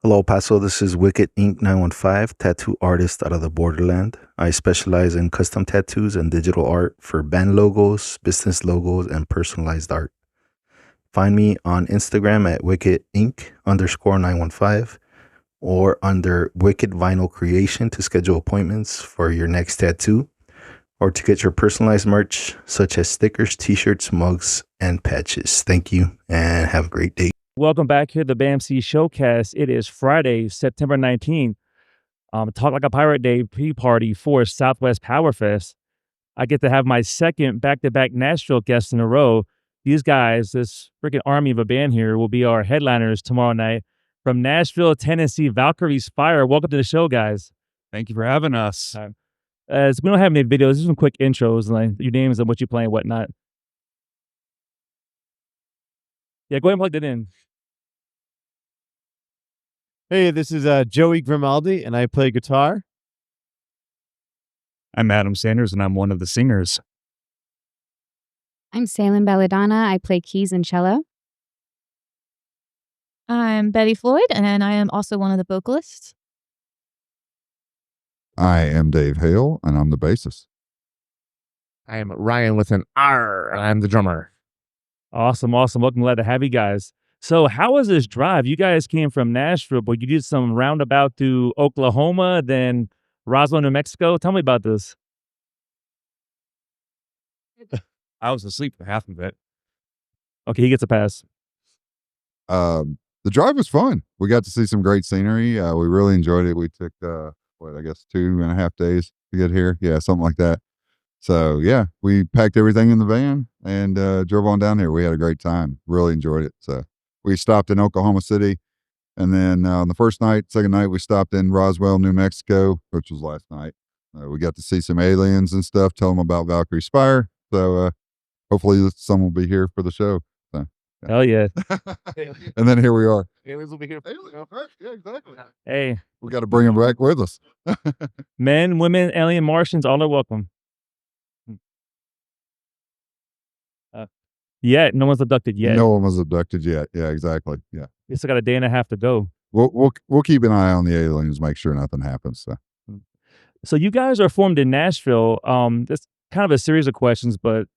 Hello, Paso. This is Wicked Ink 915, tattoo artist out of the borderland. I specialize in custom tattoos and digital art for band logos, business logos, and personalized art. Find me on Instagram at Wicked Ink underscore 915 or under Wicked Vinyl Creation to schedule appointments for your next tattoo or to get your personalized merch such as stickers, t-shirts, mugs, and patches. Thank you and have a great day. Welcome back here to the BAMC Showcast. It is Friday, September 19th. Talk Like a Pirate Day pre-party for Southwest Power Fest. I get to have my second back-to-back Nashville guest in a row. These guys, this freaking army of a band here, will be our headliners tomorrow night from Nashville, Tennessee. Valkyrie's Fire. Welcome to the show, guys. Thank you for having us. So we don't have any videos. Just some quick intros, like your names and what you play and whatnot. Yeah, go ahead and plug that in. Hey, this is Joey Grimaldi, and I play guitar. I'm Adam Sanders, and I'm one of the singers. I'm Salem Belladonna. I play keys and cello. I'm Betty Floyd, and I am also one of the vocalists. I am Dave Hale, and I'm the bassist. I am Ryan with an R, and I'm the drummer. Awesome. Welcome. Glad to have you guys. So how was this drive? You guys came from Nashville, but you did some roundabout through Oklahoma, then Roswell, New Mexico. Tell me about this. I was asleep for half of it. Okay, he gets a pass. The drive was fun. We got to see some great scenery. We really enjoyed it. We took, 2.5 days to get here. Yeah, something like that. So, yeah, we packed everything in the van and drove on down here. We had a great time. Really enjoyed it. So we stopped in Oklahoma City. And then on the second night, we stopped in Roswell, New Mexico, which was last night. We got to see some aliens and stuff, tell them about Valkyrie Spire. So hopefully some will be here for the show. So, yeah. Hell yeah. And then here we are. Aliens will be here. Yeah, exactly. Hey. We got to bring them back with us. Men, women, alien, Martians, all are welcome. No one's abducted yet. No one was abducted yet. Yeah, exactly. Yeah. We still got a day and a half to go. We'll keep an eye on the aliens, make sure nothing happens. So you guys are formed in Nashville. That's kind of a series of questions, but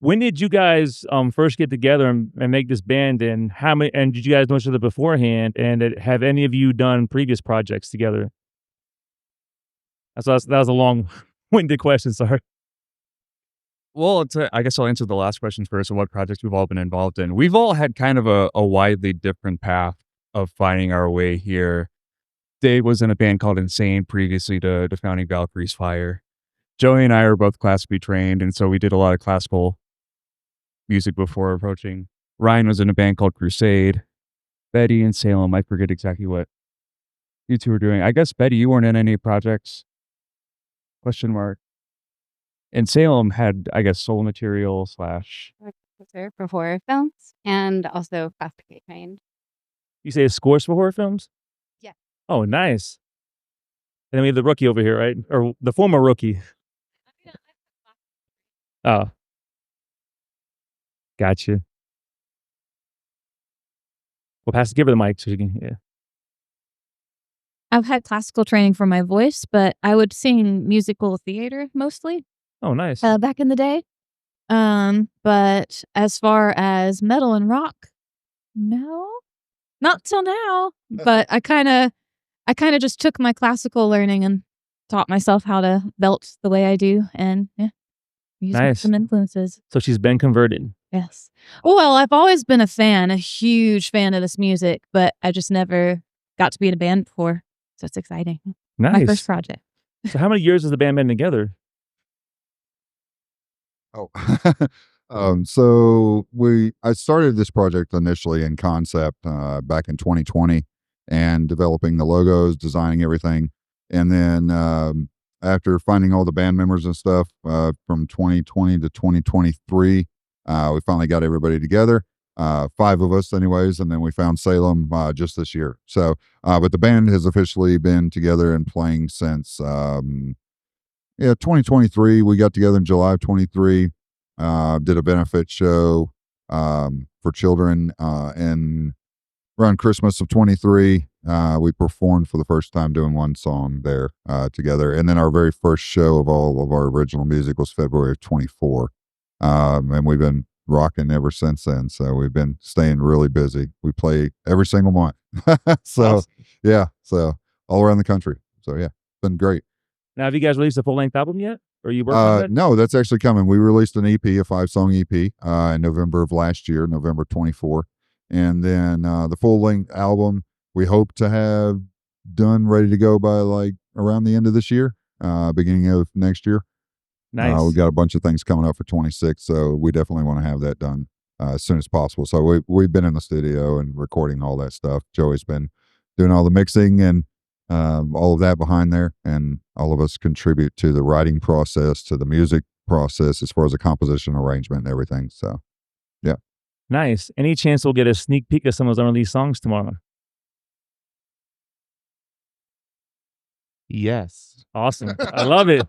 when did you guys first get together and make this band? And and did you guys know each other beforehand? And have any of you done previous projects together? That was a long-winded question. Sorry. Well, I guess I'll answer the last question first of what projects we've all been involved in. We've all had kind of a widely different path of finding our way here. Dave was in a band called Insane previously to founding Valkyrie's Fire. Joey and I are both classically trained, and so we did a lot of classical music before approaching. Ryan was in a band called Crusade. Betty and Salem, I forget exactly what you two were doing. I guess, Betty, you weren't in any projects? Question mark. And Salem had, I guess, soul material / For horror films and also classically trained. You say scores for horror films? Yeah. Oh, nice. And then we have the rookie over here, right? Or the former rookie. Oh. Gotcha. Well, give her the mic so she can hear. I've had classical training for my voice, but I would sing musical theater mostly. Oh, nice. Back in the day. But as far as metal and rock, no, not till now. But I kind of just took my classical learning and taught myself how to belt the way I do, and Nice. some influences. So she's been converted. Yes. Well, I've always been a huge fan of this music, but I just never got to be in a band before, so it's exciting. Nice. My first project. So how many years has the band been together? So I started this project initially in concept back in 2020 and developing the logos, designing everything. And then after finding all the band members and stuff from 2020 to 2023, we finally got everybody together, 5 of us anyways, and then we found Salem just this year. So, but the band has officially been together and playing since 2023. We got together in July of 23, did a benefit show for children in around Christmas of 23. We performed for the first time doing one song there together. And then our very first show of all of our original music was February of 24. And we've been rocking ever since then. So we've been staying really busy. We play every single month. So, Awesome. yeah. So all around the country. So, yeah, it's been great. Now, have you guys released a full-length album yet? Or are you working on that? No, that's actually coming. We released an EP, a 5-song EP, in November of last year, November 24. And then the full-length album, we hope to have done, ready to go by like around the end of this year, beginning of next year. Nice. We got a bunch of things coming up for 26, so we definitely want to have that done as soon as possible. So we've been in the studio and recording all that stuff. Joey's been doing all the mixing and all of that behind there, and all of us contribute to the writing process, to the music process, as far as the composition, arrangement, and everything. So, yeah. Nice. Any chance we'll get a sneak peek of some of those unreleased songs tomorrow? Yes. Awesome. I love it.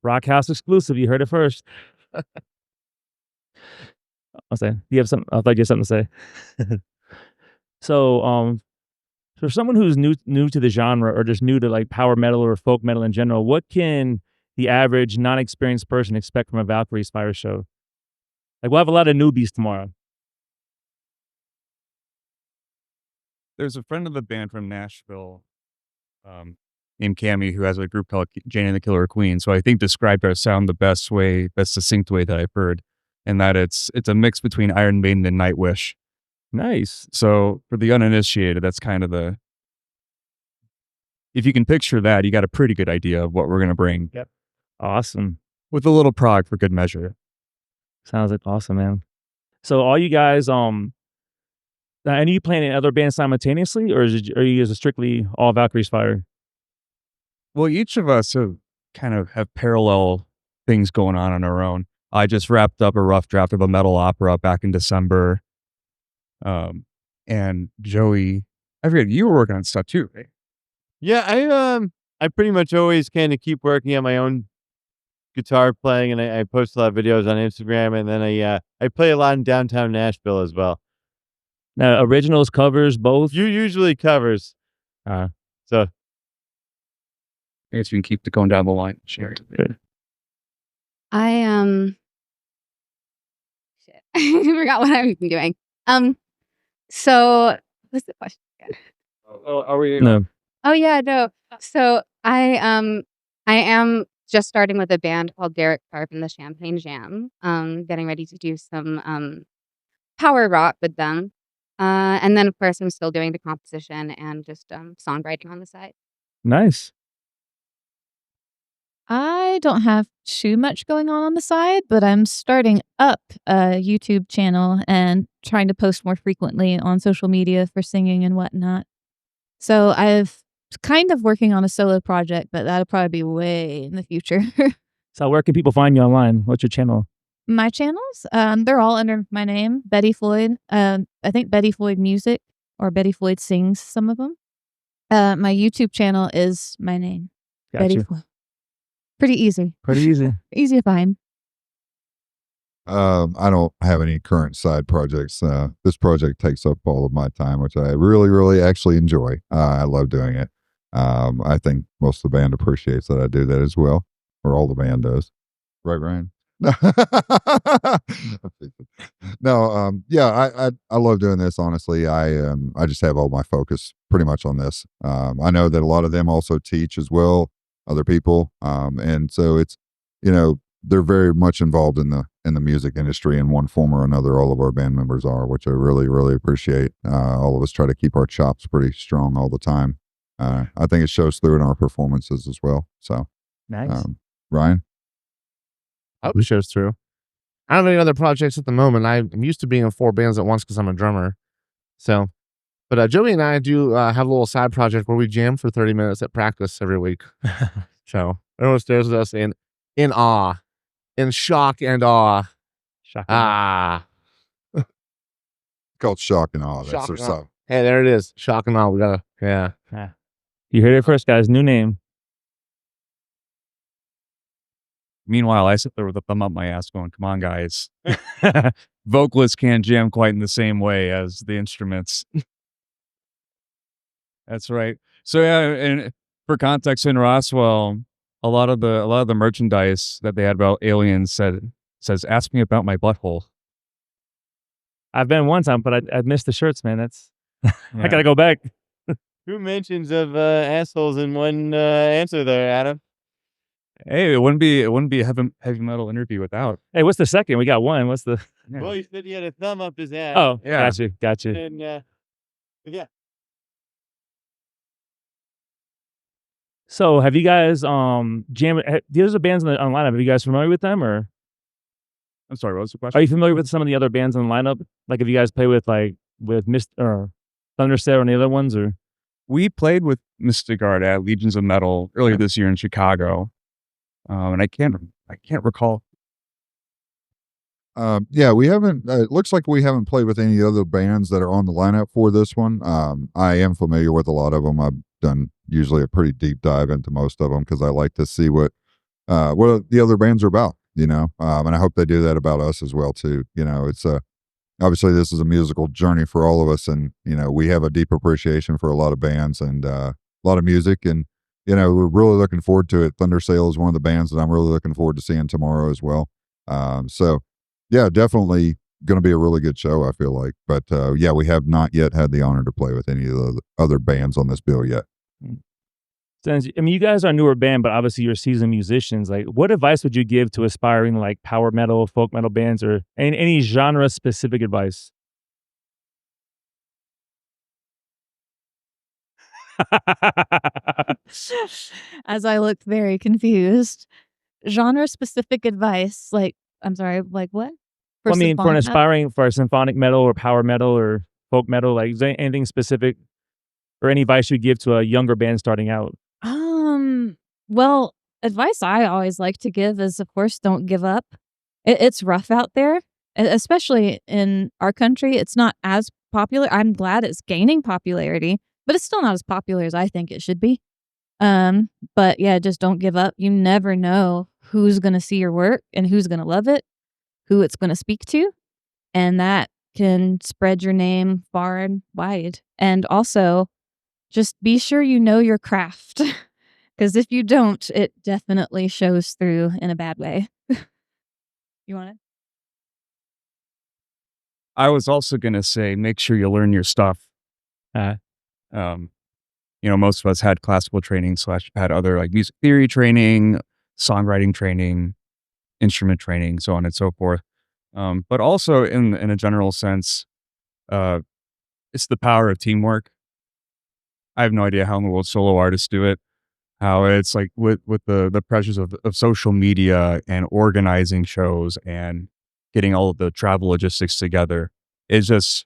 Rockhouse exclusive. You heard it first. I'll say. You have something? I thought you had something to say. So, for someone who's new to the genre, or just new to like power metal or folk metal in general, what can the average non-experienced person expect from a Valkyrie Spire show? Like, we'll have a lot of newbies tomorrow. There's a friend of the band from Nashville, named Cammy, who has a group called Jane and the Killer Queen. So I think described our sound the best succinct way that I've heard, and that it's a mix between Iron Maiden and Nightwish. Nice. So for the uninitiated, that's kind of if you can picture that, you got a pretty good idea of what we're going to bring. Yep. Awesome. With a little prog for good measure. Sounds like awesome, man. So all you guys, and are you playing in other bands simultaneously, or are you guys strictly all Valkyrie Spire? Well, each of us have parallel things going on our own. I just wrapped up a rough draft of a metal opera back in December. And Joey, I forget, you were working on stuff too, right? Yeah, I pretty much always kind of keep working on my own guitar playing, and I post a lot of videos on Instagram, and then I play a lot in downtown Nashville as well. Now, originals, covers, both? You usually covers. So I guess we can keep going down the line. Sure. Good. I shit. I forgot what I'm doing. So what's the question again? Are we? No. Oh yeah, no. So I am just starting with a band called Derek Sharp and the Champagne Jam. Getting ready to do some power rock with them. And then of course I'm still doing the composition and just songwriting on the side. Nice. I don't have too much going on the side, but I'm starting up a YouTube channel and trying to post more frequently on social media for singing and whatnot. So I've kind of working on a solo project, but that'll probably be way in the future. So where can people find you online? What's your channel? My channels, they're all under my name, Betty Floyd. I think Betty Floyd Music or Betty Floyd Sings, some of them. My YouTube channel is my name, Betty Gotcha. Floyd. Pretty easy. Pretty easy. Easy to find. I don't have any current side projects. This project takes up all of my time, which I really, really actually enjoy. I love doing it. I think most of the band appreciates that I do that as well, or all the band does. Right, Ryan? No, yeah, I love doing this. Honestly, I just have all my focus pretty much on this. I know that a lot of them also teach as well, other people, and so it's, they're very much involved in the music industry in one form or another. All of our band members are, which I really, really appreciate. All of us try to keep our chops pretty strong all the time. I think it shows through in our performances as well. So, Nice. Ryan? I hope it shows through. I don't have any other projects at the moment. I'm used to being in 4 bands at once because I'm a drummer. So, but Joey and I do have a little side project where we jam for 30 minutes at practice every week. So everyone stares at us in awe, in shock and awe. Shocking. Called Shock and Awe. That's Shock their and Awe. song. Hey, there it is. Shock and awe. We gotta, yeah. You heard it first, guys. New name. Meanwhile, I sit there with a thumb up my ass going, come on, guys. vocalists can't jam quite in the same way as the instruments. That's right. So yeah, and for context, in Roswell, a lot of the merchandise that they had about aliens says, "Ask me about my butthole." I've been one time, but I missed the shirts, man. That's I Yeah. gotta go back. 2 mentions of assholes in one answer there, Adam. Hey, it wouldn't be a heavy metal interview without. Hey, what's the second? We got one. What's the? Yeah. Well, you said you had a thumb up his ass. Oh, Yeah. got you. And yeah. So, have you guys jammed? These are bands on the lineup. Are you guys familiar with them, or I'm sorry, what was the are question? you familiar with some of the other bands on the lineup? Like, if you guys play with Mist or Thunderset or any other ones, or We played with Mystigard at Legions of Metal earlier this year in Chicago, and I can't recall. Yeah, we haven't. It looks like we haven't played with any other bands that are on the lineup for this one. I am familiar with a lot of them. I've done usually a pretty deep dive into most of them because I like to see what the other bands are about. And I hope they do that about us as well too. It's obviously this is a musical journey for all of us, and we have a deep appreciation for a lot of bands and a lot of music, and we're really looking forward to it. Thunder Sail is one of the bands that I'm really looking forward to seeing tomorrow as well. So yeah, definitely going to be a really good show, I feel like. But yeah, we have not yet had the honor to play with any of the other bands on this bill yet. since I mean, you guys are a newer band, but obviously you're seasoned musicians. Like, what advice would you give to aspiring like power metal, folk metal bands, or any genre specific advice? As I looked very confused. Genre specific advice, like, I'm sorry, like what? Well, I mean, for an symphonic metal? aspiring for symphonic metal or power metal or folk metal, like is there anything specific or any advice you give to a younger band starting out? Well, advice I always like to give is, of course, don't give up. It's rough out there, especially in our country. It's not as popular. I'm glad it's gaining popularity, but it's still not as popular as I think it should be. But yeah, just don't give up. You never know who's going to see your work and who's going to love it, who it's going to speak to, and that can spread your name far and wide. And also, just be sure you know your craft. Because if you don't, it definitely shows through in a bad way. You want it? I was also gonna say, make sure you learn your stuff. Uh, Most of us had classical training / had other like music theory training, songwriting training, instrument training, so on and so forth. But also in a general sense, it's the power of teamwork. I have no idea how in the world solo artists do it. How it's like with the pressures of social media and organizing shows and getting all of the travel logistics together. It's just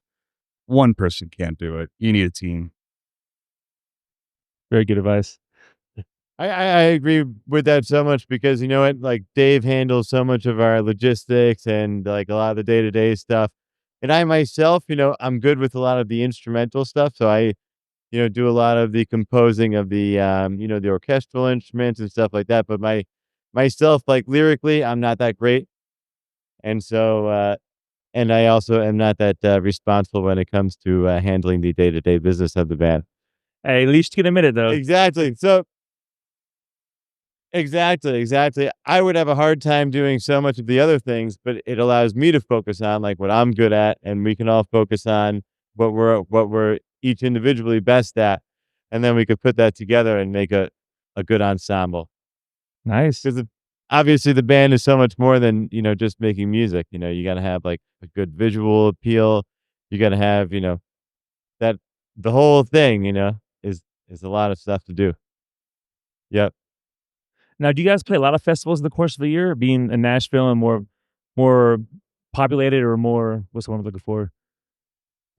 one person can't do it. You need a team. very good advice. I agree with that so much because you know what, like Dave handles so much of our logistics and like a lot of the day to day stuff, and I myself, I'm good with a lot of the instrumental stuff, so I do a lot of the composing of the the orchestral instruments and stuff like that. But myself, like lyrically, I'm not that great, and so and I also am not that responsible when it comes to handling the day to day business of the band. Hey, at least you can admit it though. Exactly. So exactly. I would have a hard time doing so much of the other things, but it allows me to focus on like what I'm good at, and we can all focus on what we're each individually best at, and then we could put that together and make a good ensemble. Nice. Because obviously the band is so much more than just making music. You got to have like a good visual appeal. You got to have that the whole thing. Is a lot of stuff to do. Yep. Now, do you guys play a lot of festivals in the course of the year? Being in Nashville and more populated, or more, what's the one I'm looking for?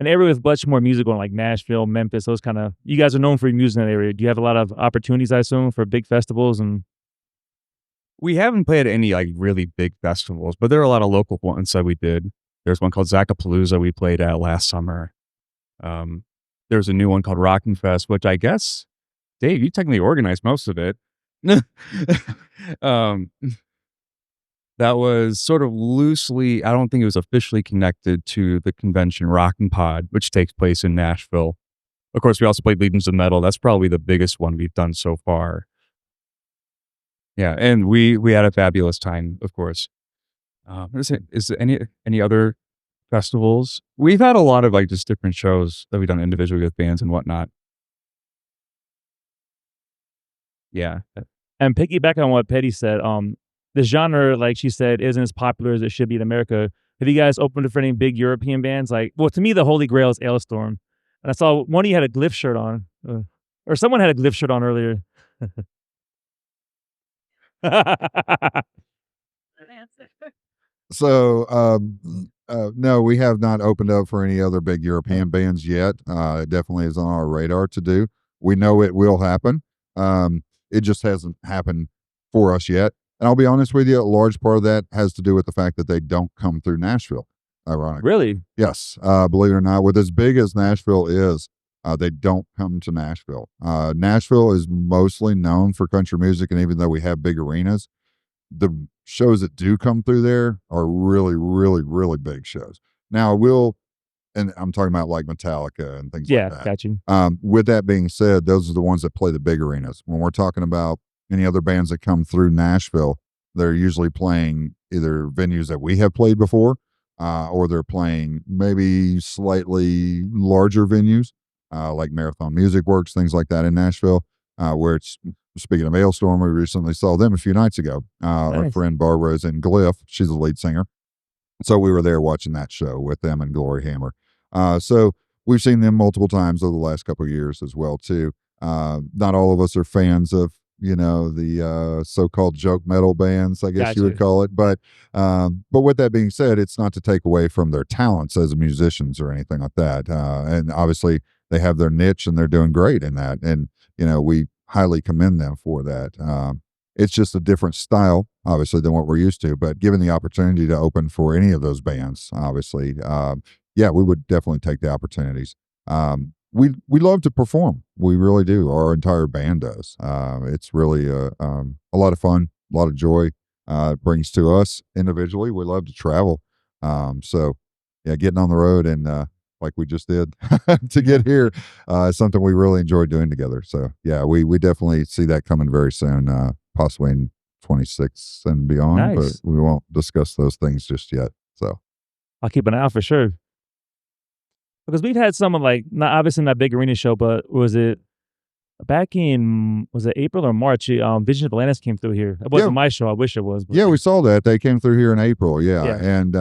An area with much more music on, like Nashville, Memphis, those kind of. You guys are known for your music in that area. Do you have a lot of opportunities, I assume, for big festivals? And We haven't played any like really big festivals, but there are a lot of local ones that we did. There's one called Zacapalooza we played at last summer. There's a new one called Rockin' Fest, which I guess, Dave, you technically organized most of it. um, that was sort of loosely, I don't think it was officially connected to the convention Rockin' Pod, which takes place in Nashville. Of course, we also played Legions of Metal. That's probably the biggest one we've done so far. Yeah, and we had a fabulous time, of course. Is there any other festivals? We've had a lot of like just different shows that we've done individually with bands and whatnot. Yeah. And piggyback on what Petty said, the genre, like she said, isn't as popular as it should be in America. Have you guys opened for any big European bands? Like, well, to me, the Holy Grail is Ailstorm. And I saw one of you had a Glyph shirt on, or someone had a Glyph shirt on earlier. So, no, we have not opened up for any other big European bands yet. It definitely is on our radar to do. We know it will happen. It just hasn't happened for us yet. And I'll be honest with you, a large part of that has to do with the fact that they don't come through Nashville. Ironically. Really? Yes. Believe it or not, with as big as Nashville is, they don't come to Nashville. Nashville is mostly known for country music, and even though we have big arenas, the shows that do come through there are really, really, really big shows. Now, and I'm talking about like Metallica and things Yeah, like that. got you. With that being said, those are the ones that play the big arenas. When we're talking about any other bands that come through Nashville, they're usually playing either venues that we have played before, or they're playing maybe slightly larger venues, like Marathon Music Works, things like that in Nashville, where it's, speaking of Ailstorm, we recently saw them a few nights ago. Our Nice. friend Barbara's in Glyph. She's the lead singer. So we were there watching that show with them and Glory Hammer. So we've seen them multiple times over the last couple of years as well, too. Not all of us are fans of, the so-called joke metal bands, I guess you would Gotcha. call it. But with that being said, it's not to take away from their talents as musicians or anything like that. And obviously they have their niche and they're doing great in that. And, we highly commend them for that. It's just a different style, obviously, than what we're used to. But given the opportunity to open for any of those bands, obviously, yeah, we would definitely take the opportunities. We love to perform. We really do. Our entire band does. It's really a lot of fun, a lot of joy. It brings to us individually. We love to travel. So, yeah, getting on the road and like we just did to get here is something we really enjoy doing together. So, yeah, we definitely see that coming very soon, possibly in 26 and beyond. Nice. But we won't discuss those things just yet. So, I'll keep an eye out for sure. Because we've had someone like, not obviously not big arena show, but was it April or March? Vision of Atlantis came through here. It wasn't my show. I wish it was. But yeah, we saw that. They came through here in April. Yeah. Yeah. And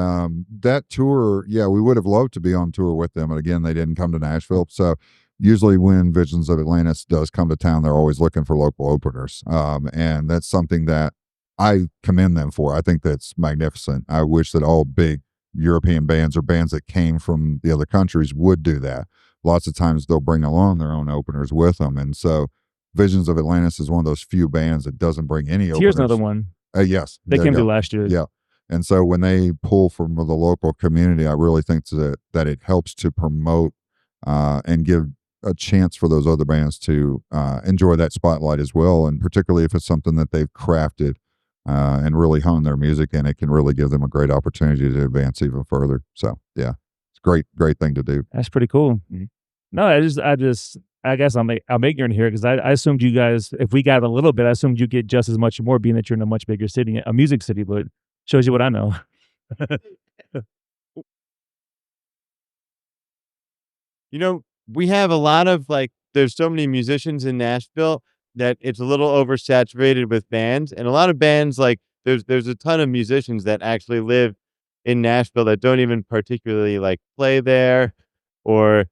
that tour, yeah, we would have loved to be on tour with them. And again, they didn't come to Nashville. So usually when Visions of Atlantis does come to town, they're always looking for local openers. And that's something that I commend them for. I think that's magnificent. I wish that all big European bands or bands that came from the other countries would do that. Lots of times they'll bring along their own openers with them. And so Visions of Atlantis is one of those few bands that doesn't bring any openers. Here's another one. Yes. They came through last year. Yeah. And so when they pull from the local community, I really think that it helps to promote and give a chance for those other bands to enjoy that spotlight as well. And particularly if it's something that they've crafted and really hone their music in, it can really give them a great opportunity to advance even further. So, yeah, it's a great thing to do. That's pretty cool. Mhm. No, I guess I'm ignorant here because I assumed you guys, if we got a little bit, I assumed you get just as much or more, being that you're in a much bigger city, a music city. But shows you what I know. We have a lot of there's so many musicians in Nashville that it's a little oversaturated with bands, and a lot of bands there's a ton of musicians that actually live in Nashville that don't even particularly play there, or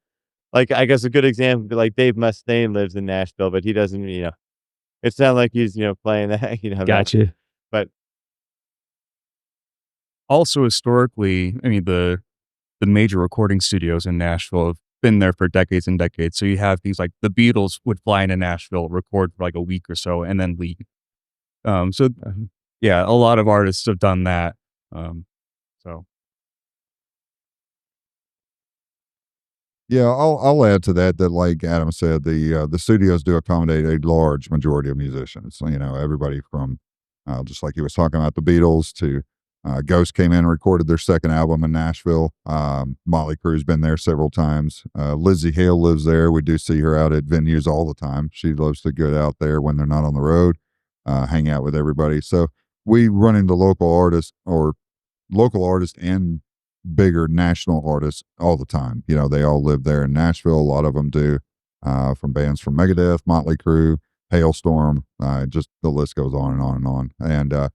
I guess a good example would be Dave Mustaine lives in Nashville, but he doesn't, it's not like he's playing that, Gotcha. But Also, historically, I mean, the major recording studios in Nashville have been there for decades and decades. So you have things like the Beatles would fly into Nashville, record for a week or so, and then leave. Yeah, a lot of artists have done that. So Yeah, I'll add to that like Adam said, the studios do accommodate a large majority of musicians. Everybody from just like he was talking about the Beatles. To Ghost came in and recorded their second album in Nashville. Motley Crue's been there several times. Lizzie Hale lives there. We do see her out at venues all the time. She loves to get out there when they're not on the road, hang out with everybody. So we run into local artists and bigger national artists all the time. They all live there in Nashville. A lot of them do, from bands from Megadeth, Motley Crue, Hailstorm, just the list goes on and on and on. And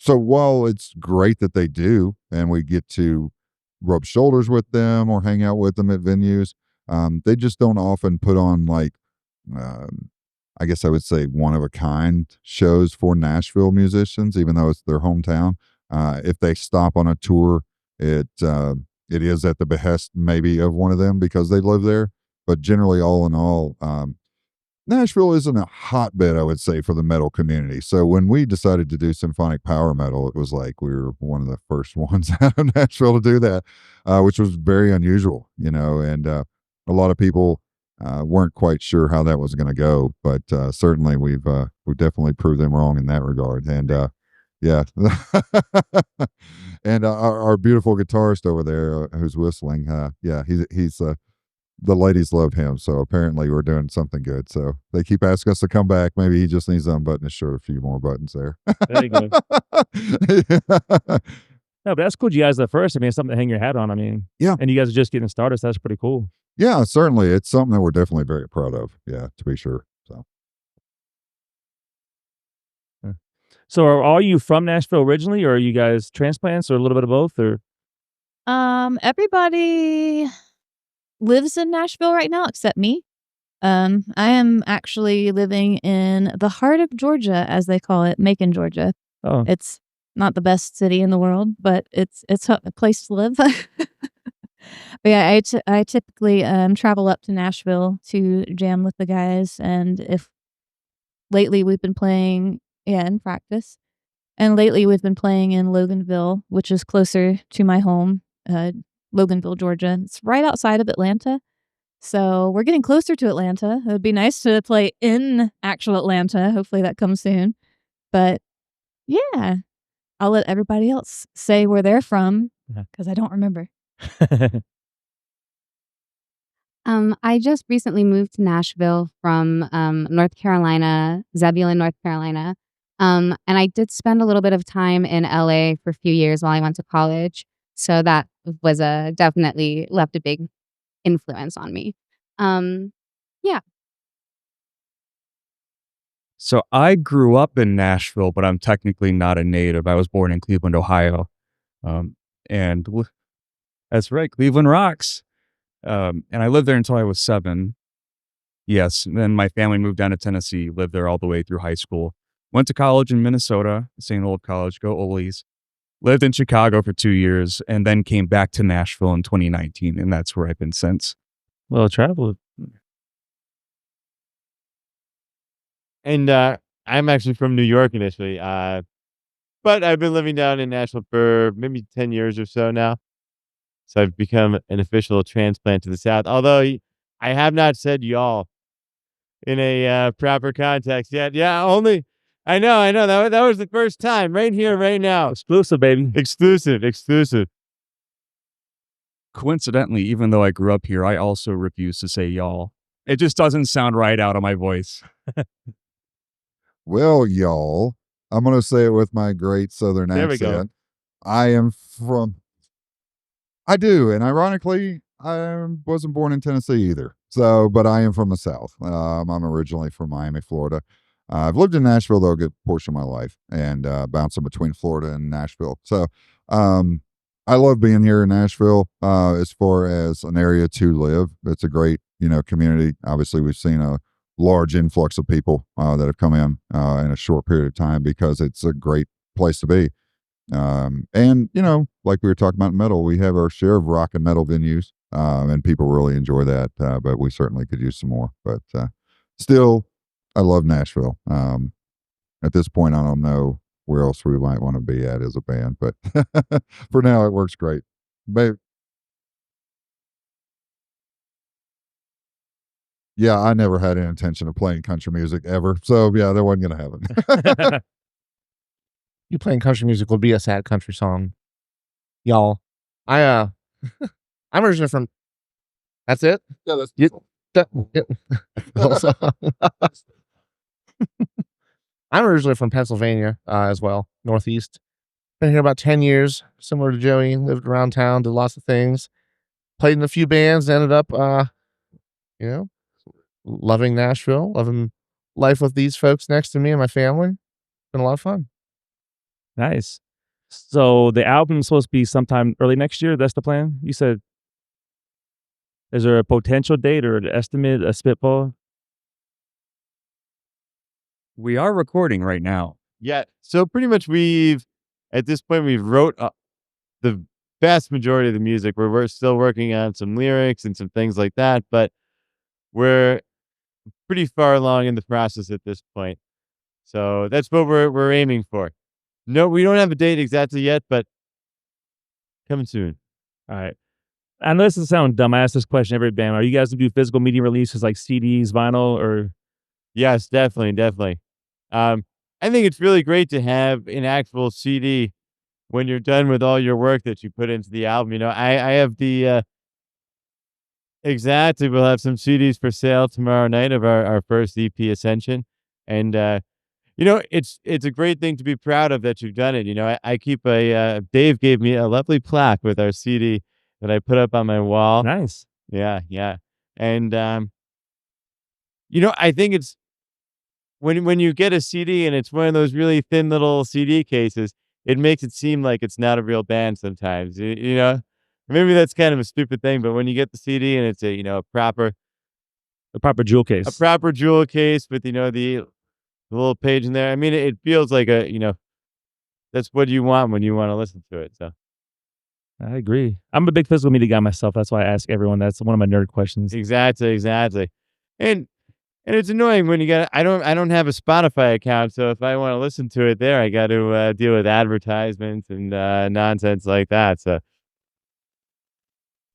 so while it's great that they do, and we get to rub shoulders with them or hang out with them at venues, they just don't often put on um, I guess I would say one of a kind shows for Nashville musicians, even though it's their hometown. If they stop on a tour, it is at the behest maybe of one of them because they live there. But generally, all in all, Nashville isn't a hotbed, I would say, for the metal community. So when we decided to do symphonic power metal, it was like we were one of the first ones out of Nashville to do that, which was very unusual, and a lot of people weren't quite sure how that was going to go. But certainly we've definitely proved them wrong in that regard. And yeah, and our beautiful guitarist over there who's whistling, yeah, he's the ladies love him, so apparently we're doing something good. So they keep asking us to come back. Maybe he just needs to unbutton his shirt a few more buttons there. There you go. No, but that's cool. You guys are the first. I mean, it's something to hang your hat on. I mean, Yeah. And you guys are just getting started. So that's pretty cool. Yeah, certainly. It's something that we're definitely very proud of. Yeah, to be sure. So So are all you from Nashville originally, or are you guys transplants, or a little bit of both? Or Everybody lives in Nashville right now except me. I am actually living in the heart of Georgia, as they call it, Macon, Georgia. oh, It's not the best city in the world, but it's a place to live. But yeah, I typically travel up to Nashville to jam with the guys, and if lately we've been playing, yeah, in practice, and lately we've been playing in Loganville, which is closer to my home, Loganville, Georgia. It's right outside of Atlanta, so we're getting closer to Atlanta. It would be nice to play in actual Atlanta. Hopefully that comes soon. But yeah, I'll let everybody else say where they're from Yeah. because I don't remember. I just recently moved to Nashville from North Carolina, Zebulon, North Carolina. And I did spend a little bit of time in LA for a few years while I went to college. So that was definitely left a big influence on me. Yeah. So I grew up in Nashville, but I'm technically not a native. I was born in Cleveland, Ohio. Um, and that's right, Cleveland rocks. And I lived there until I was 7. Yes. Then my family moved down to Tennessee, lived there all the way through high school. Went to college in Minnesota, St. Old College, go Ole's. Lived in Chicago for 2 years, and then came back to Nashville in 2019, and that's where I've been since. well traveled. And I'm actually from New York initially, but I've been living down in Nashville for maybe 10 years or so now. So I've become an official transplant to the South. Although I have not said y'all in a proper context yet. Yeah, only I know. That was the first time, right here, right now. Exclusive, baby. Exclusive. Coincidentally, even though I grew up here, I also refuse to say y'all. It just doesn't sound right out of my voice. well, y'all, I'm gonna say it with my great Southern There we go. accent. I am from. I do, and ironically, I wasn't born in Tennessee either. So, but I am from the South. I'm originally from Miami, Florida. I've lived in Nashville though a good portion of my life, and bouncing between Florida and Nashville. So, I love being here in Nashville. As far as an area to live, it's a great community. Obviously, we've seen a large influx of people that have come in a short period of time because it's a great place to be. And like we were talking about in metal, we have our share of rock and metal venues, and people really enjoy that. But we certainly could use some more. But still, I love Nashville. At this point, I don't know where else we might want to be at as a band, but for now, it works great. But yeah, I never had an intention of playing country music ever. So yeah, that wasn't going to happen. you playing country music will be a sad country song, y'all. I I'm originally from. That's it. Yeah, that's You, that, yeah. Also, I'm originally from Pennsylvania as well, Northeast. Been here about 10 years, similar to Joey. Lived around town, did lots of things. Played in a few bands, ended up, you know, loving Nashville, loving life with these folks next to me and my family. Been a lot of fun. Nice. So the album's supposed to be sometime early next year. That's the plan. You said. Is there a potential date or an estimate, a spitball? We are recording right now. Yeah. So pretty much at this point, we've wrote the vast majority of the music. We're still working on some lyrics and some things like that, but we're pretty far along in the process at this point. So that's what we're aiming for. No, we don't have a date exactly yet, but coming soon. All right. I know this doesn't sound dumb. I ask this question every band. Are you guys gonna do physical media releases like CDs, vinyl, or Yes, definitely. I think it's really great to have an actual CD when you're done with all your work that you put into the album. I have the exactly. We'll have some CDs for sale tomorrow night of our first EP, Ascension, and it's a great thing to be proud of that you've done it. I keep Dave gave me a lovely plaque with our CD that I put up on my wall. nice? Yeah, and I think it's when you get a CD and it's one of those really thin little CD cases, it makes it seem like it's not a real band sometimes. Maybe that's kind of a stupid thing, but when you get the CD and it's a The proper jewel case. proper jewel case with the little page in there, I mean, it feels like that's what you want when you want to listen to it. So I agree. I'm a big physical media guy myself. That's why I ask everyone. That's one of my nerd questions. exactly, and it's annoying when you got. I don't have a Spotify account, so if I want to listen to it there, I got to deal with advertisements and nonsense like that. So,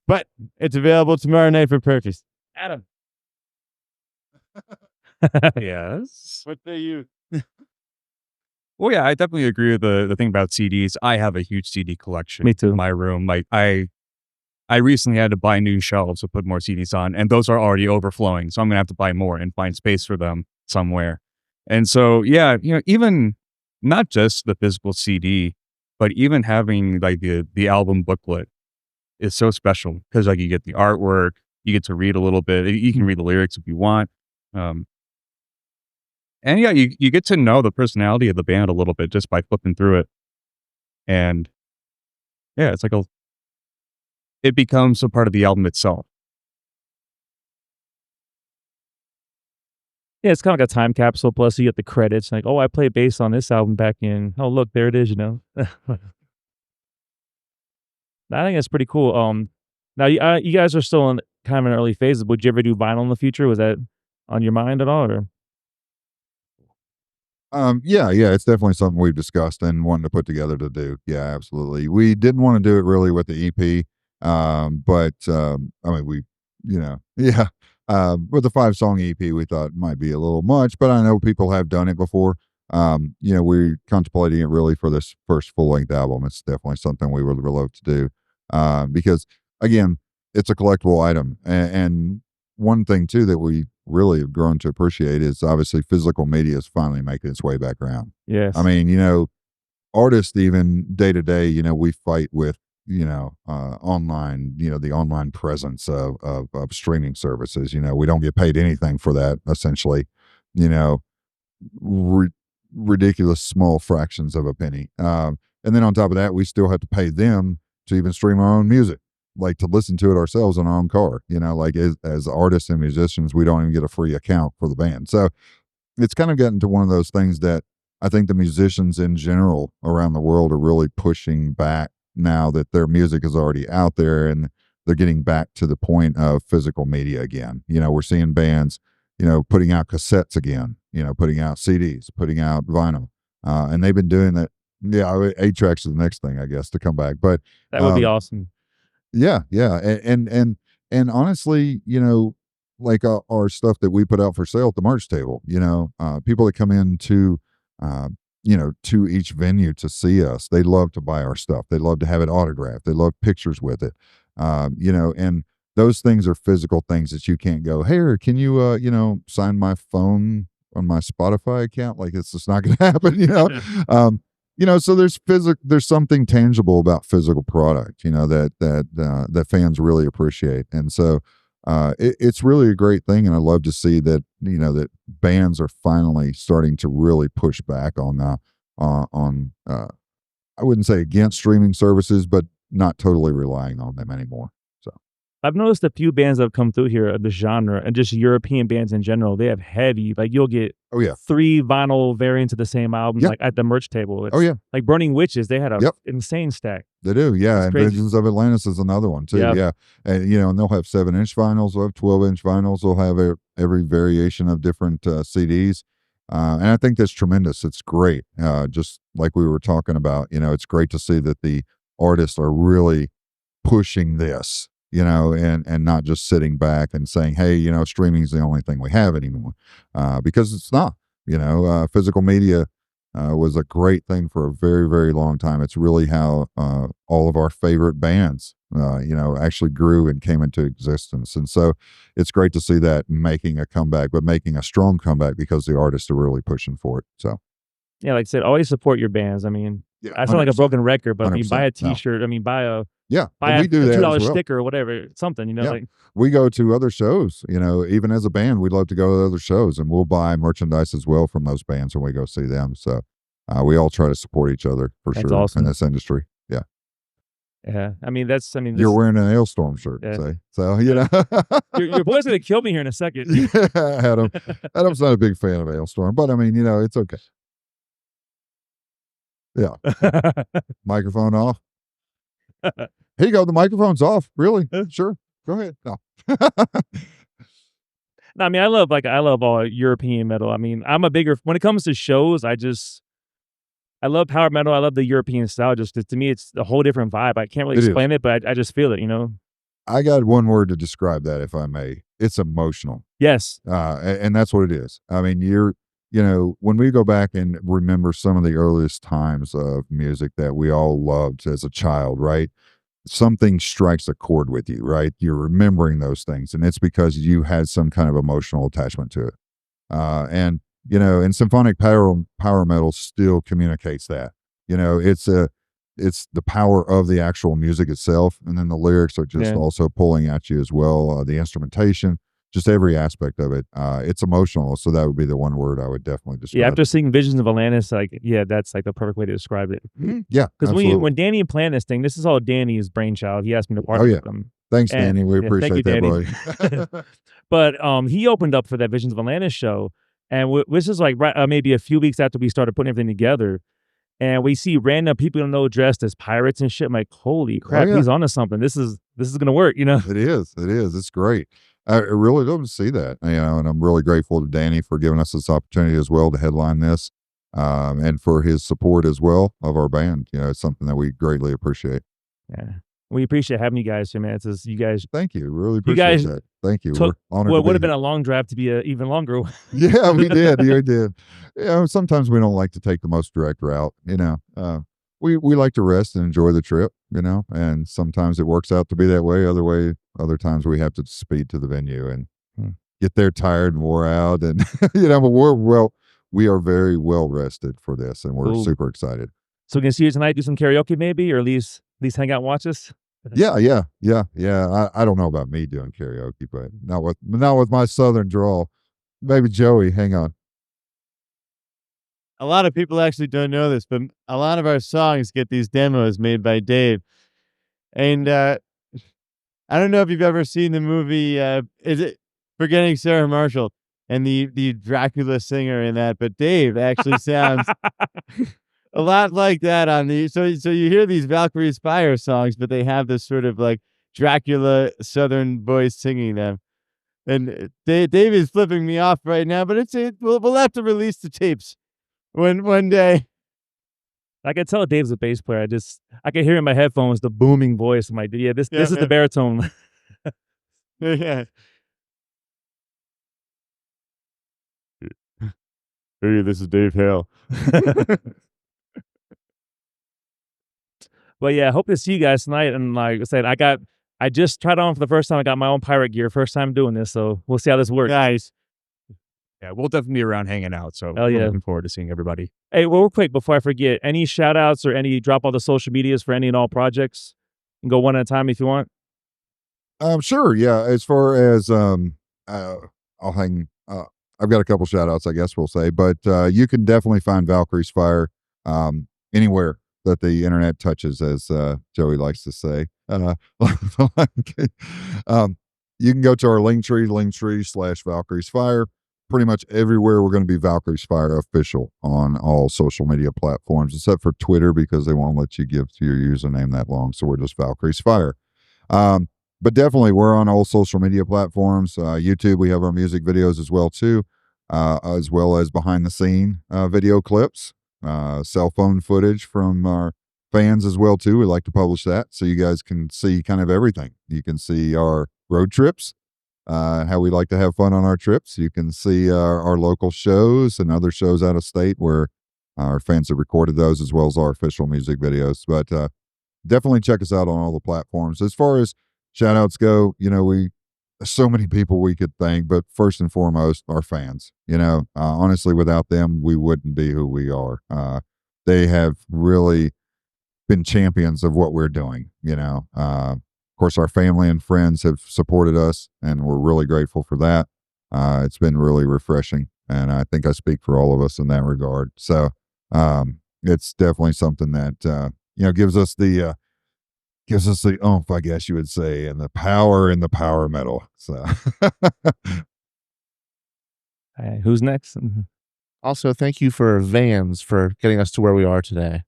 but it's available tomorrow night for purchase. Adam, Yes. what say you? Well, yeah, I definitely agree with the thing about CDs. I have a huge CD collection. Me too. In my room. Like I recently had to buy new shelves to put more CDs on, and those are already overflowing. So I'm gonna have to buy more and find space for them somewhere. And so, yeah, even not just the physical CD, but even having like the album booklet is so special because like you get the artwork, you get to read a little bit, you can read the lyrics if you want. Um, and yeah, you get to know the personality of the band a little bit just by flipping through it. And yeah, it's like it becomes a part of the album itself. Yeah, it's kind of like a time capsule. Plus, you get the credits. Like, oh, I played bass on this album back in. Oh, look, there it is. I think that's pretty cool. Now you guys are still in kind of an early phase. Would you ever do vinyl in the future? Was that on your mind at all? Or Yeah, it's definitely something we've discussed and wanting to put together to do. Yeah, absolutely. We didn't want to do it really with the EP, but I mean, yeah, with the 5-song EP, we thought it might be a little much, but I know people have done it before. We're contemplating it really for this first full length album. It's definitely something we would love to do, because again, it's a collectible item, and one thing too that we really have grown to appreciate is obviously physical media is finally making its way back around. yes, I mean, artists even day to day, we fight with, online, the online presence of streaming services. We don't get paid anything for that essentially, you know, ri- ridiculous small fractions of a penny. And then on top of that, we still have to pay them to even stream our own music, like to listen to it ourselves in our own car. Like as artists and musicians, we don't even get a free account for the band. So it's kind of gotten to one of those things that I think the musicians in general around the world are really pushing back now that their music is already out there and they're getting back to the point of physical media again. We're seeing bands, putting out cassettes again, putting out CDs, putting out vinyl. And they've been doing that. Yeah, 8 tracks is the next thing, I guess, to come back. But that would be awesome. yeah. And honestly, like our stuff that we put out for sale at the merch table, people that come in to to each venue to see us. They love to buy our stuff. They love to have it autographed. They love pictures with it. And those things are physical things that you can't go, here, can you, sign my phone on my Spotify account? Like, it's just not going to happen. So there's something tangible about physical product, that fans really appreciate. And so, it's really a great thing. And I love to see that, that bands are finally starting to really push back on, I wouldn't say against streaming services, but not totally relying on them anymore. So I've noticed a few bands that have come through here of the genre and just European bands in general. They have heavy, like you'll get 3 vinyl variants of the same album, like at the merch table. It's, like Burning Witches, they had a insane stack. They do, It's and crazy. Visions of Atlantis is another one too. Yep. Yeah, and and they'll have 7-inch vinyls, they'll have 12-inch vinyls, they'll have every variation of different CDs, and I think that's tremendous. It's great. Just like we were talking about, it's great to see that the artists are really pushing this, and not just sitting back and saying, hey, streaming is the only thing we have anymore, because it's not. Physical media was a great thing for a very, very long time. It's really how all of our favorite bands, actually grew and came into existence. And so it's great to see that making a comeback, but making a strong comeback because the artists are really pushing for it. So, Yeah, like I said, always support your bands. I mean, I sound like a 100%. broken record, but I mean, buy a 100%, no. T-shirt. I mean, buy a and we do a that $2 as well. sticker or whatever, something. Like We go to other shows, even as a band, we love to go to other shows, and we'll buy merchandise as well from those bands when we go see them. So we all try to support each other for That's sure awesome. in this industry. Yeah. Yeah, I mean, You're wearing an Hailstorm shirt, say. So, your boy's gonna kill me here in a second. Adam's not a big fan of Hailstorm, but I mean, it's okay. Yeah. Microphone off. Here you go. The microphone's off. Really? Sure. Go ahead. No. No, I mean, I love all European metal. I mean, when it comes to shows, I love power metal. I love the European style. Just to me, it's a whole different vibe. I can't really explain it, but I just feel it. I got one word to describe that, if I may. It's emotional. Yes. And that's what it is. I mean, when we go back and remember some of the earliest times of music that we all loved as a child, right? Something strikes a chord with you, right? You're remembering those things, and it's because you had some kind of emotional attachment to it. And symphonic power metal still communicates that. It's the power of the actual music itself, and then the lyrics are just also pulling at you as well. The instrumentation, just every aspect of it. It's emotional, so that would be the one word I would definitely describe. Yeah, after seeing Visions of Atlantis, that's like the perfect way to describe it. Yeah, because when Danny planned this thing, this is all Danny's brainchild. He asked me to partner with him. Thanks, Danny. We appreciate that, buddy. But he opened up for that Visions of Atlantis show, and this is like maybe a few weeks after we started putting everything together. And we see random people you know dressed as pirates and shit. I'm like, holy crap, he's onto something. This is gonna work, It is. It's great. I really love to see that, and I'm really grateful to Danny for giving us this opportunity as well to headline this, and for his support as well of our band. It's something that we greatly appreciate. Yeah. We appreciate having you guys here, man. It's just, you guys. Thank you. Really appreciate that. Thank you. We're honored. What would have been a long drive to be an even longer one. Yeah, we did. We did. Sometimes we don't like to take the most direct route. We like to rest and enjoy the trip. And sometimes it works out to be that way. Other times we have to speed to the venue and get there tired and wore out. And but we are very well rested for this, and we're super excited. So we can see you tonight. Do some karaoke, maybe, or at least hang out and watch us. Yeah. I don't know about me doing karaoke, but not with my southern drawl. Maybe Joey, hang on. A lot of people actually don't know this, but a lot of our songs get these demos made by Dave. And I don't know if you've ever seen the movie, is it Forgetting Sarah Marshall and the Dracula singer in that, but Dave actually sounds a lot like that on the so you hear these Valkyrie Spire songs, but they have this sort of like Dracula Southern voice singing them. And Dave is flipping me off right now, but we'll have to release the tapes one day. I can tell Dave's a bass player. I can hear in my headphones the booming voice. I'm like, this is the baritone. Yeah. Hey, this is Dave Hale. But yeah, hope to see you guys tonight. And like I said, I just tried on for the first time. I got my own pirate gear, first time doing this, so we'll see how this works. Nice. Yeah, we'll definitely be around hanging out. So Hell we're yeah. looking forward to seeing everybody. Hey, well, real quick before I forget, any shout outs or any drop all the social medias for any and all projects? And go one at a time if you want. Sure. Yeah. As far as I'll hang. I've got a couple shout outs, I guess we'll say, but you can definitely find Valkyrie's Fire anywhere that the internet touches, as Joey likes to say. You can go to our linktree / Valkyrie's Fire. Pretty much everywhere we're going to be Valkyrie's Fire official on all social media platforms, except for Twitter because they won't let you give your username that long. So we're just Valkyrie's Fire. But definitely we're on all social media platforms. YouTube, we have our music videos as well too, as well as behind the scene video clips, cell phone footage from our fans as well too. We like to publish that so you guys can see kind of everything. You can see our road trips, how we like to have fun on our trips. You can see our local shows and other shows out of state where our fans have recorded those, as well as our official music videos. But definitely check us out on all the platforms. As far as shout outs go, so many people we could thank, but first and foremost, our fans. Honestly, without them, we wouldn't be who we are. They have really been champions of what we're doing. Of course, our family and friends have supported us, and we're really grateful for that. It's been really refreshing, and I think I speak for all of us in that regard. So it's definitely something that gives us the oomph, I guess you would say, and the power in the power metal. So Hey, who's next? Also, thank you for Vans for getting us to where we are today.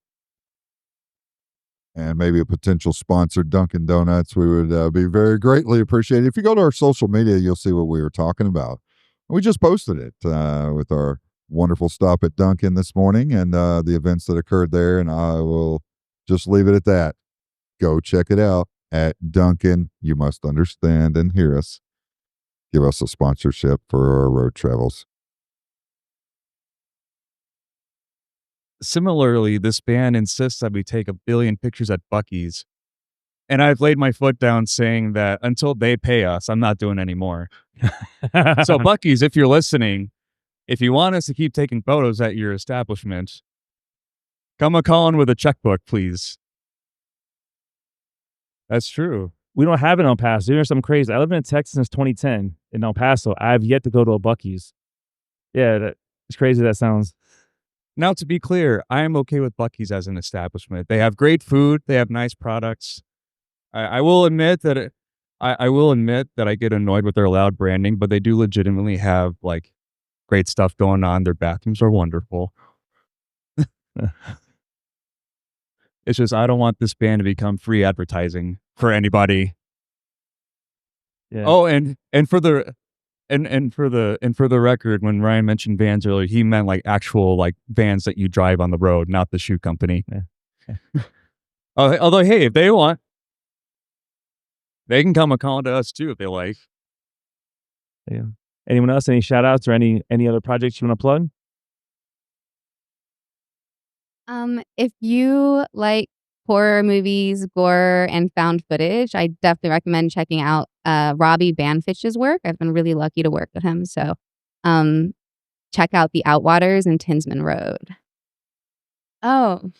and maybe a potential sponsor, Dunkin' Donuts, we would be very greatly appreciated. If you go to our social media, you'll see what we were talking about. We just posted it with our wonderful stop at Dunkin' this morning and the events that occurred there, and I will just leave it at that. Go check it out at Dunkin'. You must understand and hear us. Give us a sponsorship for our road travels. Similarly, this band insists that we take 1 billion pictures at Buc-ee's. And I've laid my foot down saying that until they pay us, I'm not doing any more. So Buc-ee's, if you're listening, if you want us to keep taking photos at your establishment, come a-calling with a checkbook, please. That's true. We don't have it in El Paso. There's something crazy. I live in Texas since 2010 in El Paso. I've yet to go to a Buc-ee's. Yeah, it's crazy that sounds. Now, to be clear, I am okay with Buc-ee's as an establishment. They have great food. They have nice products. I will admit that I will admit that I get annoyed with their loud branding, but they do legitimately have like great stuff going on. Their bathrooms are wonderful. It's just I don't want this band to become free advertising for anybody. Yeah. Oh, and for the record, when Ryan mentioned vans earlier, he meant like actual like vans that you drive on the road, not the shoe company. Yeah. Although, hey, if they want, they can come a call to us too if they like. Yeah. Anyone else? Any shout outs or any other projects you want to plug? If you like horror movies, gore, and found footage, I definitely recommend checking out Robbie Banfich's work. I've been really lucky to work with him. So check out The Outwaters and Tinsman Road. Oh.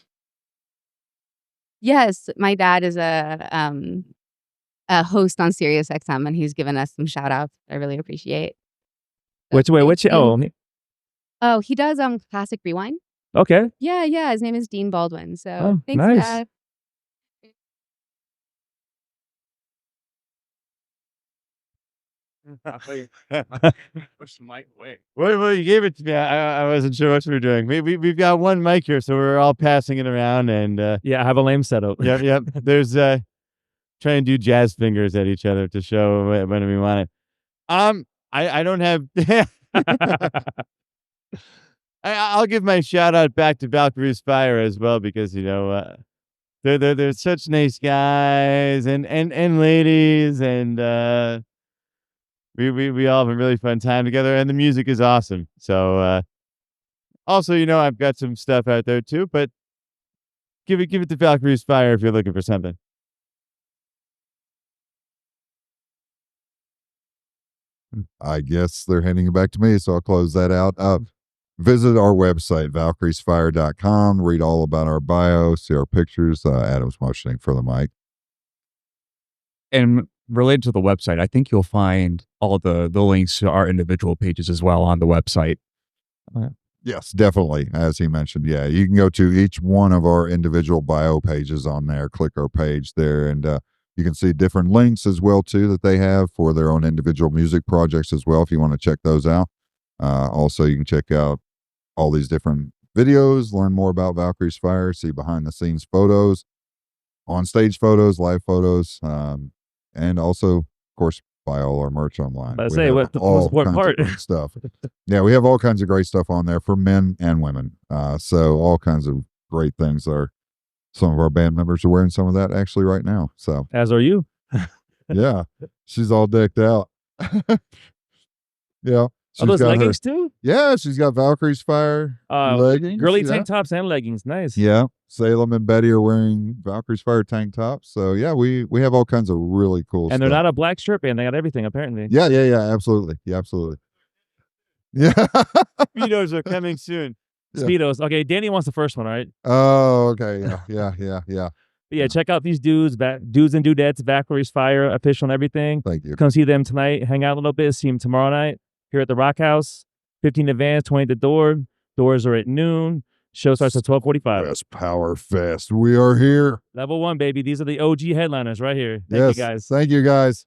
Yes, my dad is a host on Sirius XM, and he's given us some shout outs I really appreciate. So Which way? thank Which? you. Oh, he does Classic Rewind. Okay. Yeah. His name is Dean Baldwin. So Oh, thanks, nice. Dad. Push the mic away. Well, you gave it to me. I wasn't sure what we were doing. We've got one mic here, so we're all passing it around, and Yeah, I have a lame setup. yep. There's trying to do jazz fingers at each other to show when we want it. I don't have. I'll give my shout out back to Valkyrie's Fire as well, because they're such nice guys and ladies, and we all have a really fun time together, and the music is awesome. So Also, I've got some stuff out there too, but give it to Valkyrie's Fire if you're looking for something. I guess they're handing it back to me, so I'll close that out. Visit our website, valkyriesfire.com. Read all about our bio, see our pictures. Adam's motioning for the mic. And related to the website, I think you'll find all the links to our individual pages as well on the website. Yes, definitely. As he mentioned, yeah, you can go to each one of our individual bio pages on there, click our page there, and you can see different links as well too that they have for their own individual music projects as well if you want to check those out. Also, you can check out all these different videos, learn more about Valkyrie's Fire, see behind the scenes photos, on stage photos, live photos, and also, of course, buy all our merch online. I We say have what the all most important kinds of part. great stuff. Yeah, we have all kinds of great stuff on there for men and women. So all kinds of great things. Some of our band members are wearing some of that actually right now. So As are you. yeah, she's all decked out. Yeah. Are those got her- leggings too? Yeah, she's got Valkyrie's Fire leggings. Girly yeah. tank tops and leggings. Nice. Yeah, Salem and Betty are wearing Valkyrie's Fire tank tops. So yeah, we have all kinds of really cool And stuff. they're not a black shirt band. They got everything apparently. Yeah, absolutely. Yeah, absolutely. Yeah. Speedos are coming soon. Yeah. Speedos. Okay, Danny wants the first one, all right? Oh, okay. Yeah. But yeah, check out these dudes and dudettes, Valkyrie's Fire, official and everything. Thank you. Come see them tonight, hang out a little bit, see them tomorrow night here at the Rockhouse. 15 advance, 20 at the door. Doors are at noon. Show starts at 12:45. Best Power Fest. We are here. Level 1, baby. These are the OG headliners right here. Thank you guys. Thank you guys.